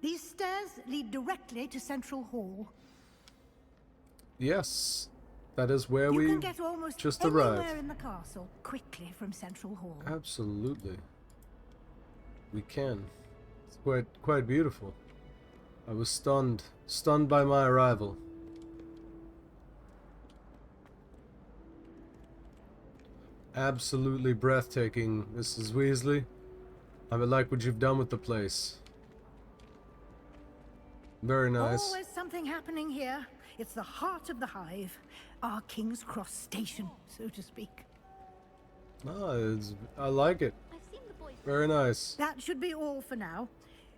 These stairs lead directly to Central Hall. Yes, that is where You we can get almost just anywhere arrived. in the castle quickly from Central Hall. Absolutely. We can. It's quite beautiful. I was stunned by my arrival. Absolutely breathtaking, Mrs. Weasley. I would like what you've done with the place. Very nice. Always something happening here. It's the heart of the hive. Our King's Cross station, so to speak. I like it. Very nice. That should be all for now.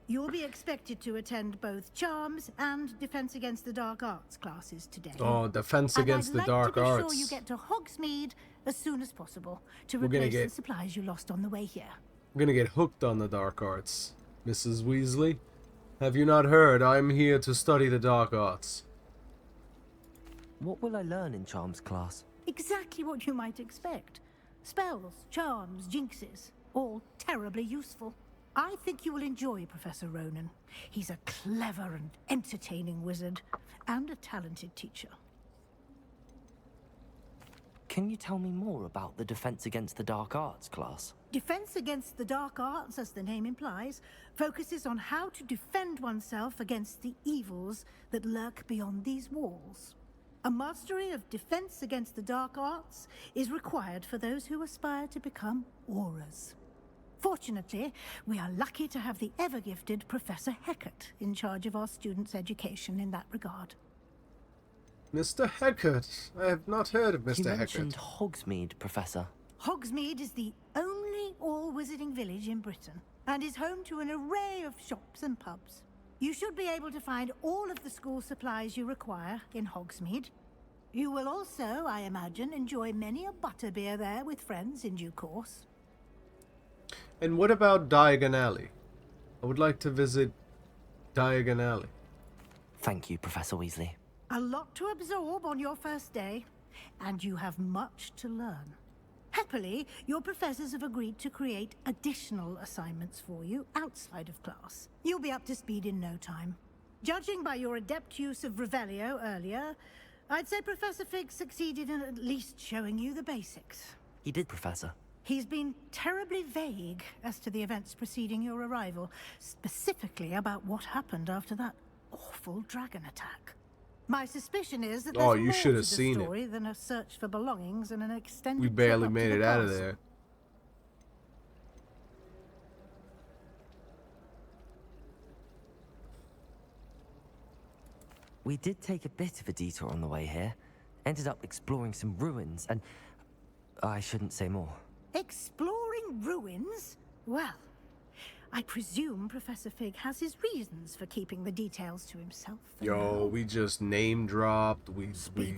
You'll be expected to attend both Charms and Defense Against the Dark Arts classes today. Oh, Defense Against the Dark I'd like Arts. to be sure you get to Hogsmeade as soon as possible to replace the supplies you lost on the way here. I'm gonna get hooked on the dark arts, Mrs. Weasley. Have you not heard? I'm here to study the dark arts. What will I learn in Charms class? Exactly what you might expect. Spells, charms, jinxes, all terribly useful. I think you will enjoy Professor Ronan. He's a clever and entertaining wizard, and a talented teacher. Can you tell me more about the Defense Against the Dark Arts class? Defense Against the Dark Arts, as the name implies, focuses on how to defend oneself against the evils that lurk beyond these walls. A mastery of Defense Against the Dark Arts is required for those who aspire to become auras. Fortunately, we are lucky to have the ever-gifted Professor Hecat in charge of our students' education in that regard. Mr. Hecat? I have not heard of Mr. You Hecat. mentioned Hogsmeade, Professor. Hogsmeade is the only all-wizarding village in Britain, and is home to an array of shops and pubs. You should be able to find all of the school supplies you require in Hogsmeade. You will also, I imagine, enjoy many a butterbeer there with friends in due course. And what about Diagon Alley? I would like to visit Diagon Alley. Thank you, Professor Weasley. A lot to absorb on your first day, and you have much to learn. Happily, your professors have agreed to create additional assignments for you outside of class. You'll be up to speed in no time. Judging by your adept use of Revelio earlier, I'd say Professor Fig succeeded in at least showing you the basics. He did, Professor. He's been terribly vague as to the events preceding your arrival, specifically about what happened after that awful dragon attack. My suspicion is that there's more to the story than a search for belongings and an extended We barely made it out of there. We did take a bit of a detour on the way here. Ended up exploring some ruins and... I shouldn't say more. Exploring ruins? Well, I presume Professor Fig has his reasons for keeping the details to himself. Yo, we just name dropped. We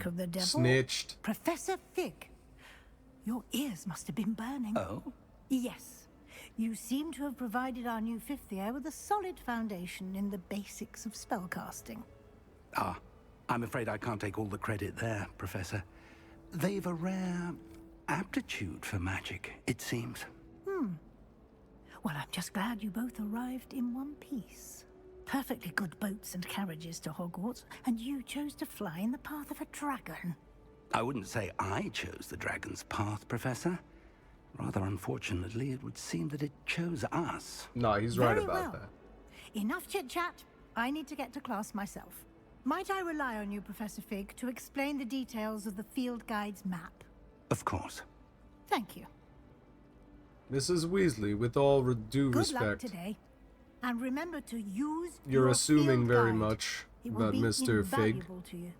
of the devil, snitched. Professor Fig, your ears must have been burning. Oh? Yes. You seem to have provided our new fifth year with a solid foundation in the basics of spellcasting. Ah, I'm afraid I can't take all the credit there, Professor. They've a rare aptitude for magic, it seems. Well, I'm just glad you both arrived in one piece. Perfectly good boats and carriages to Hogwarts, and you chose to fly in the path of a dragon. I wouldn't say I chose the dragon's path, Professor. Rather unfortunately, it would seem that it chose us. No, he's right Very about well. that. Enough chit-chat. I need to get to class myself. Might I rely on you, Professor Fig, to explain the details of the field guide's map? Of course. Thank you. Mrs. Weasley, with all due Good respect. luck today. And remember to use You're your assuming field very guide. much It will about be Mr. Fig. invaluable to you.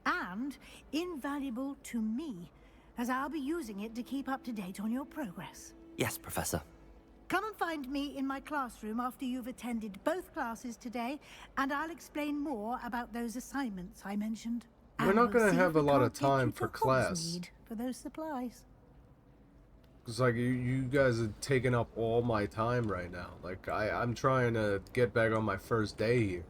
And invaluable to me, as I'll be using it to keep up to date on your progress. Yes, Professor. Come and find me in my classroom after you've attended both classes today, and I'll explain more about those assignments I mentioned. We're And not we'll gonna see have if a we lot can't of get you time to for class. Hogsmeade for those supplies. It's like you guys are taking up all my time right now. Like I'm trying to get back on my first day here.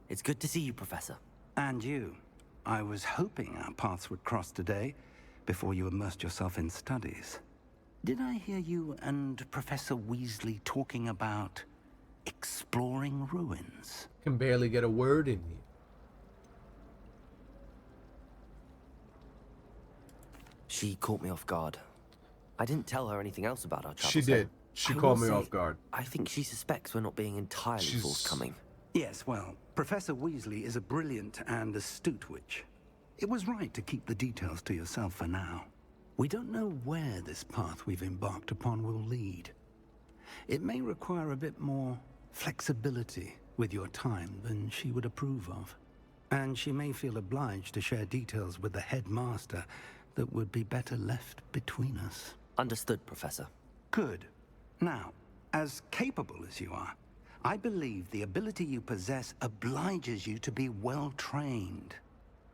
It's good to see you, Professor. And you. I was hoping our paths would cross today, before you immersed yourself in studies. Did I hear you and Professor Weasley talking about exploring ruins. Can barely get a word in here. She caught me off guard. I didn't tell her anything else about our travels. She did. She I caught will me say, off guard. I think she suspects we're not being entirely She's- forthcoming. Yes, well, Professor Weasley is a brilliant and astute witch. It was right to keep the details to yourself for now. We don't know where this path we've embarked upon will lead. It may require a bit more flexibility with your time than she would approve of. And she may feel obliged to share details with the headmaster that would be better left between us. Understood, Professor. Good. Now, as capable as you are, I believe the ability you possess obliges you to be well trained.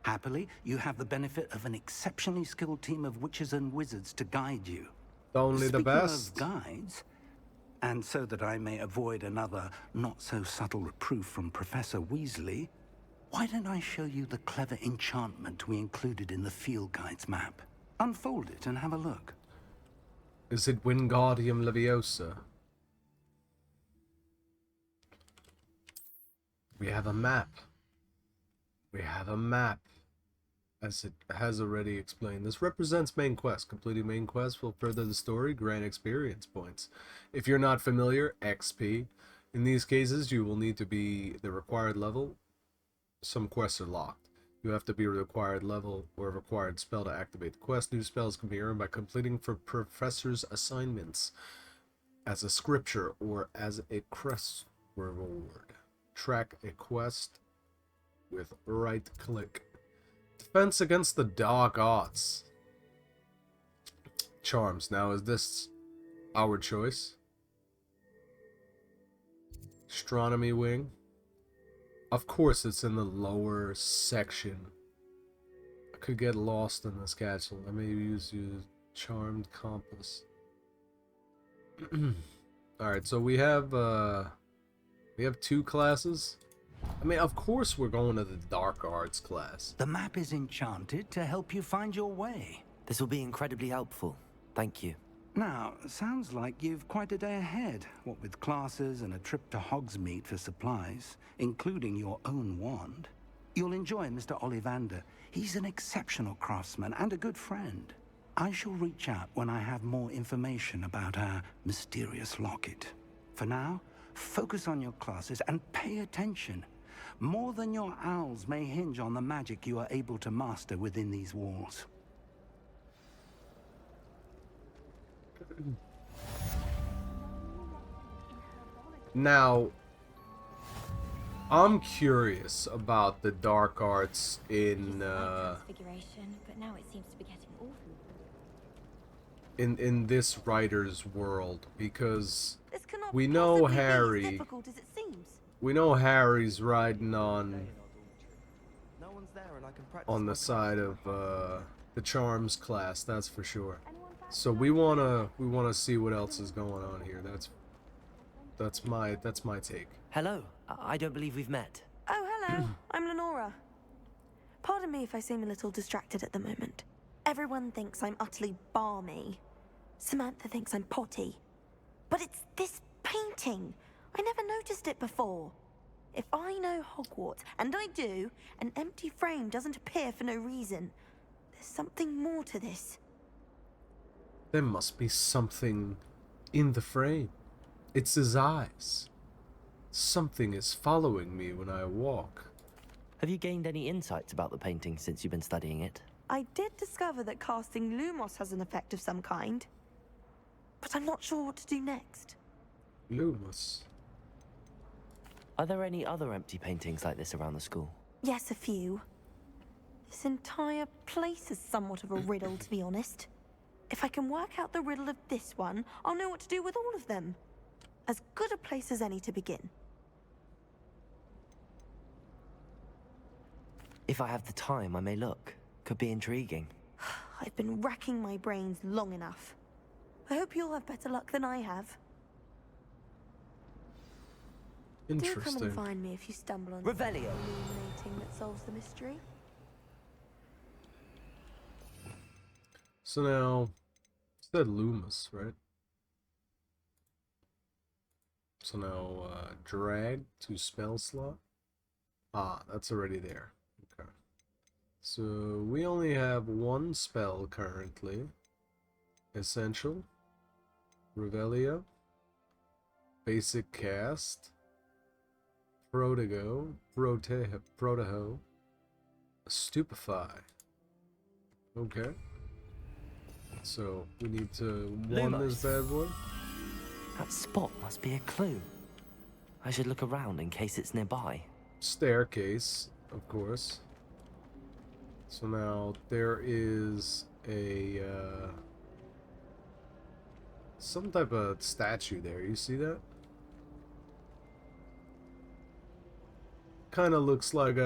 Happily, you have the benefit of an exceptionally skilled team of witches and wizards to guide you. Only the Speaking best. of guides, and so that I may avoid another not-so-subtle reproof from Professor Weasley, why don't I show you the clever enchantment we included in the field guide's map? Unfold it and have a look. Is it Wingardium Leviosa? We have a map. We have a map. As it has already explained, this represents main quest. Completing main quest will further the story, grant experience points. If you're not familiar, XP. In these cases, you will need to be the required level. Some quests are locked. You have to be a required level or a required spell to activate the quest. New spells can be earned by completing for professor's assignments as a scripture or as a quest reward. Track a quest with right click. Defense against the dark arts. Charms. Now, is this our choice? Astronomy wing. Of course, it's in the lower section. I could get lost in this castle. I may use charmed compass. All right, so we have two classes. I mean, of course we're going to the dark arts class. The map is enchanted to help you find your way. This will be incredibly helpful. Thank you. Now, sounds like you've quite a day ahead, what with classes and a trip to Hogsmeade for supplies, including your own wand. You'll enjoy Mr. Ollivander. He's an exceptional craftsman and a good friend. I shall reach out when I have more information about our mysterious locket. For now, focus on your classes and pay attention. More than your owls may hinge on the magic you are able to master within these walls. Now, I'm curious about the dark arts in Transfiguration, but now it seems to be getting awful. in this writer's world, because This cannot we know possibly be as Harry. difficult as it seems. We know Harry's riding on No one's there and I can practice the my side of the charms class, that's for sure. So we wanna see what else is going on here. That's my take. Hello. I don't believe we've met. Oh, hello. I'm Lenora. Pardon me if I seem a little distracted at the moment. Everyone thinks I'm utterly balmy. Samantha thinks I'm potty. But it's this painting. I never noticed it before. If I know Hogwarts, and I do, an empty frame doesn't appear for no reason. There's something more to this. There must be something in the frame. It's his eyes. Something is following me when I walk. Have you gained any insights about the painting since you've been studying it? I did discover that casting Lumos has an effect of some kind. But I'm not sure what to do next. Lumos. Are there any other empty paintings like this around the school? Yes, a few. This entire place is somewhat of a riddle, to be honest. If I can work out the riddle of this one, I'll know what to do with all of them. As good a place as any to begin. If I have the time, I may look. Could be intriguing. I've been racking my brains long enough. I hope you'll have better luck than I have. Do come Interesting. and find me if you stumble on Revelio. something illuminating that solves the mystery. So now, it said Lumos, right? So now, drag to spell slot. Ah, that's already there. Okay. So we only have one spell currently. Essential. Revelio. Basic cast. Proteho. Stupefy. Okay. So we need to one this bad boy. That spot must be a clue. I should look around in case it's nearby. Staircase, of course. So now there is a some type of statue there. You see that? Kind of looks like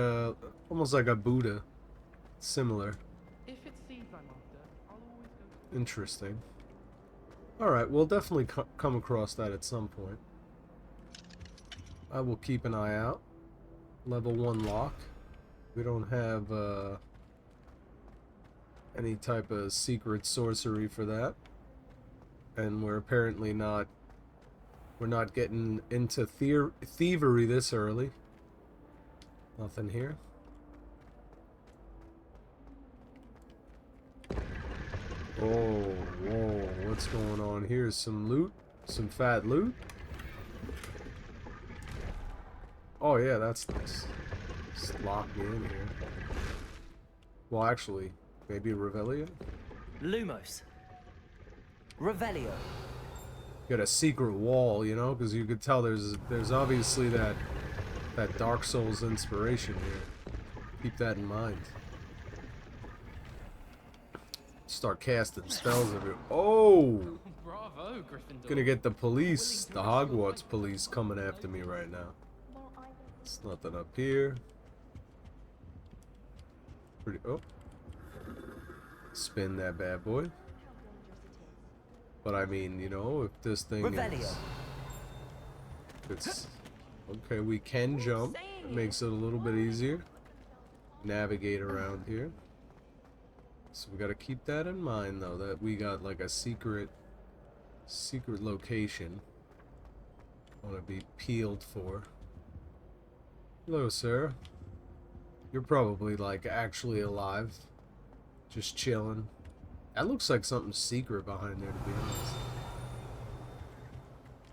almost like a Buddha. Similar. If it's seeds I'm after, I'll always go. Interesting. Alright, we'll definitely come across that at some point. I will keep an eye out. Level 1 lock. We don't have any type of secret sorcery for that. And we're apparently not... We're not getting into thievery this early. Nothing here. Oh, whoa, what's going on here? Some loot? Some fat loot? Oh yeah, that's nice. Just lock me in here. Well, actually, maybe Revelio? Lumos. Revelio. Got a secret wall, you know, because you could tell there's obviously that Dark Souls inspiration here. Keep that in mind. Start casting spells everywhere. Oh! Bravo, Gryffindor. Gonna get the police, the Hogwarts police coming after me right now. There's nothing up here. Pretty. Oh. Spin that bad boy. But I mean, you know, if this thing Revelio. it's okay, we can jump. It makes it a little bit easier. Navigate around here. So we gotta keep that in mind though, that we got like a secret location. Wanna be peeled for. Hello, sir. You're probably like actually alive. Just chilling. That looks like something secret behind there, to be honest.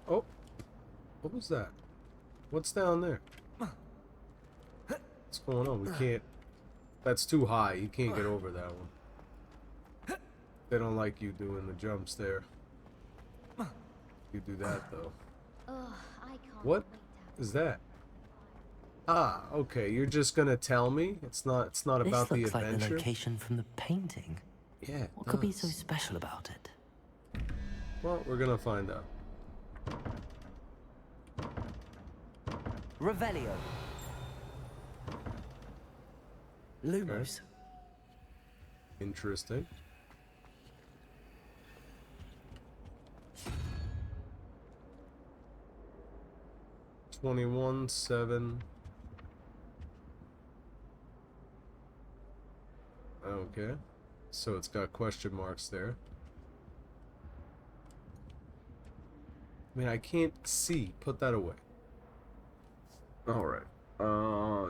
Oh, what was that? What's down there? What's going on? We can't. That's too high. You can't get over that one. They don't like you doing the jumps there. You do that though. What is that? Ah, okay. You're just gonna tell me? It's not about the This looks like the adventure. location from the painting. Yeah. It What could be so does. special about it? Well, we're gonna find out. Revelio. Lumos. Interesting. $21.7. Okay. So it's got question marks there. I mean, I can't see. Put that away. Alright.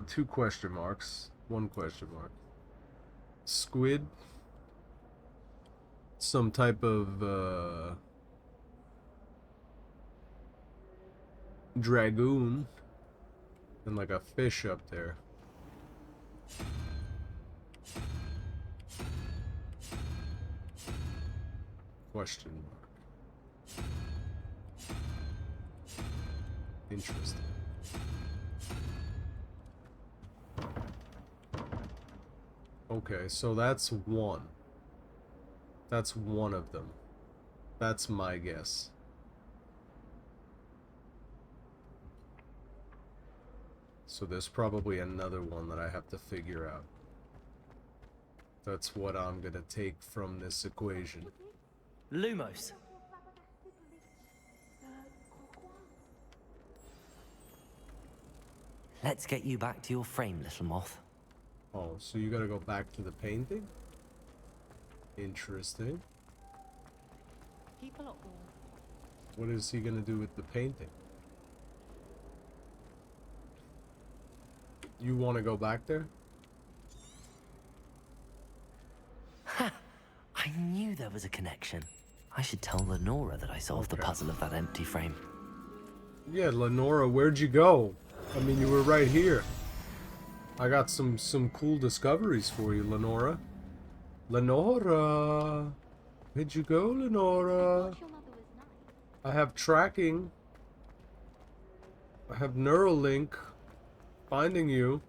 2 question marks. 1 question mark. Squid. Some type of, dragoon. And like a fish up there. Question mark. Interesting. Okay, so that's one. That's one of them. That's my guess. So there's probably another one that I have to figure out. That's what I'm gonna take from this equation. Lumos. Let's get you back to your frame, little moth. Oh, so you gotta go back to the painting? Interesting. Keep a lot more. What is he gonna do with the painting? You want to go back there? I knew there was a connection. I should tell Lenora that I solved the puzzle of that empty frame. Yeah, Lenora, where'd you go? I mean, you were right here. I got some cool discoveries for you, Lenora. Lenora! Where'd you go, Lenora? Thought your mother was nice. I have tracking. I have Neuralink. Finding you.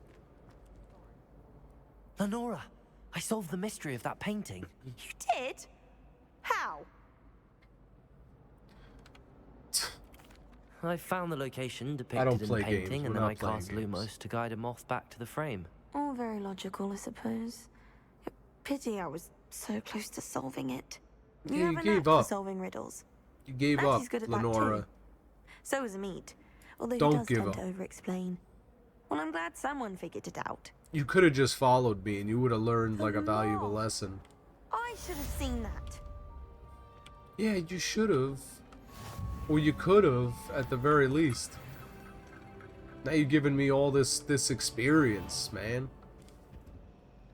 Lenora, I solved the mystery of that painting. You did? How? I found the location don't depicted in the play games. painting, We're and then not I playing cast games. Lumos to guide him off back to the frame. All very logical, I suppose. Pity I was so close to solving it. You Yeah, have you a gave knack for up. solving riddles. You gave up, Matthew's good at that Lenora. too. So is Meat, although Don't he does give tend up. to over-explain. Well, I'm glad someone figured it out. You could have just followed me and you would have learned like a valuable No. lesson. I should have seen that. Yeah, you should have. Or you could have, at the very least. Now you've given me all this experience, man.